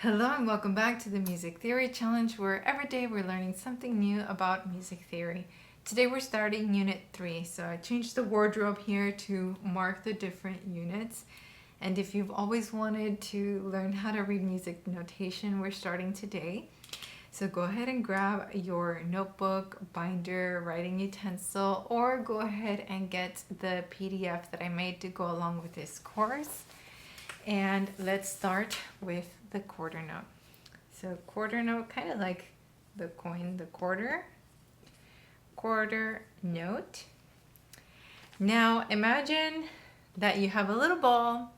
Hello and welcome back to the Music Theory Challenge, where every day we're learning something new about music theory. Today we're starting Unit 3, so I changed the wardrobe here to mark the different units. And if you've always wanted to learn how to read music notation, we're starting today. So go ahead and grab your notebook, binder, writing utensil, or go ahead and get the PDF that I made to go along with this course. And let's start with the quarter note. So quarter note, kind of like the coin, the quarter note. Now imagine that you have a little ball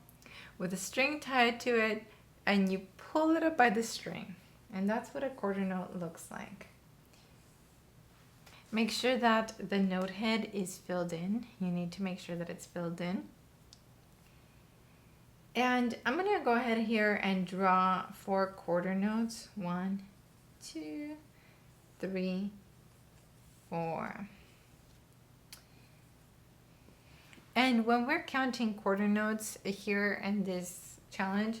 with a string tied to it and you pull it up by the string. And that's what a quarter note looks like. Make sure that the note head is filled in. You need to make sure that it's filled in. And I'm going to go ahead here and draw 4 quarter notes. 1, 2, 3, 4. And when we're counting quarter notes here in this challenge,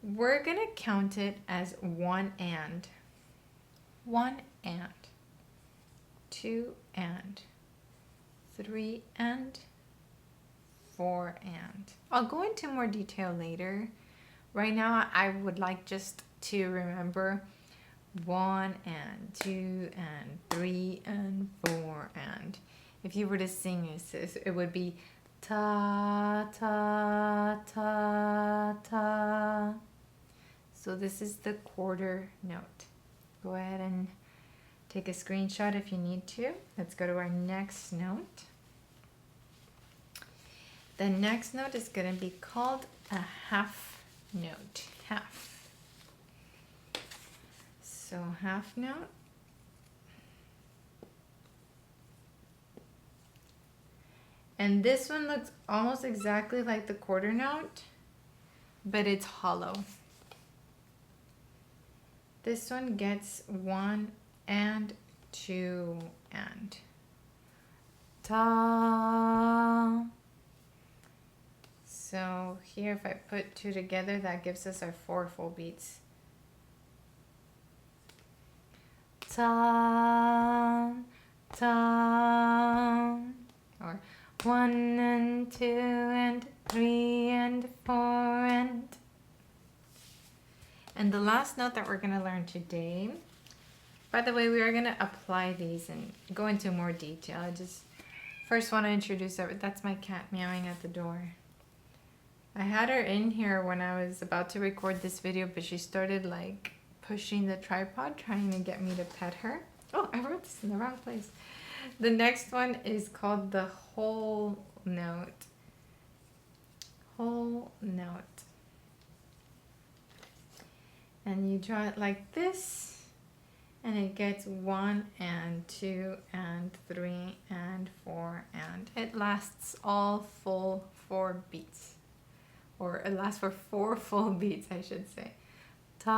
we're going to count it as 1 and. 1 and. 2 and. 3 and. 4 and. I'll go into more detail later. Right now I would like just to remember 1 and 2 and 3 and 4 and. If you were to sing this, it would be ta ta ta ta. So this is the quarter note. Go ahead and take a screenshot if you need to. Let's go to our next note. The next note is going to be called a half note. Half. So half note. And this one looks almost exactly like the quarter note, but it's hollow. This one gets 1 and 2 and. Ta. So here, if I put 2 together, that gives us our 4 full beats. Ta, ta. Or 1 and 2 and 3 and 4 and. And the last note that we're going to learn today, by the way, we are going to apply these and go into more detail. I just first want to introduce that's my cat meowing at the door. I had her in here when I was about to record this video, but she started like pushing the tripod, trying to get me to pet her. Oh, I wrote this in the wrong place. The next one is called the whole note. Whole note. And you draw it like this, and it gets 1 and 2 and 3 and 4 and. It lasts all full 4 beats. Or it lasts for 4 full beats, I should say. Ta.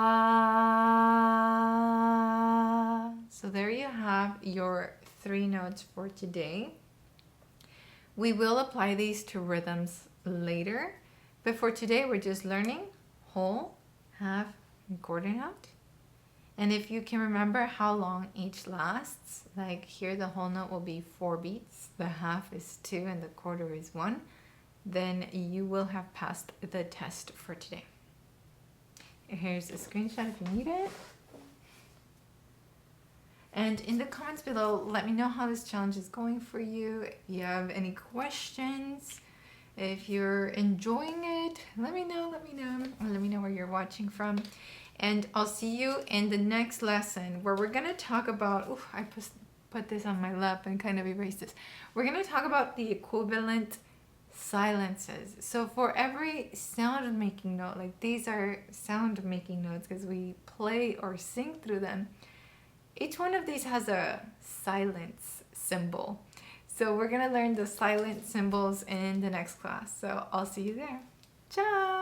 So there you have your 3 notes for today. We will apply these to rhythms later, but for today we're just learning whole, half, and quarter note. And if you can remember how long each lasts, like here the whole note will be 4 beats, the half is 2, and the quarter is 1. Then you will have passed the test for today. Here's a screenshot if you need it. And in the comments below, let me know how this challenge is going for you. If you have any questions, if you're enjoying it, let me know. Let me know where you're watching from. And I'll see you in the next lesson where we're going to talk about, I put this on my lap and kind of erased this. We're going to talk about the equivalent silences. So for every sound making note, like these are sound making notes because we play or sing through them, each one of these has a silence symbol. So we're going to learn the silent symbols in the next class. So I'll see you there. Ciao!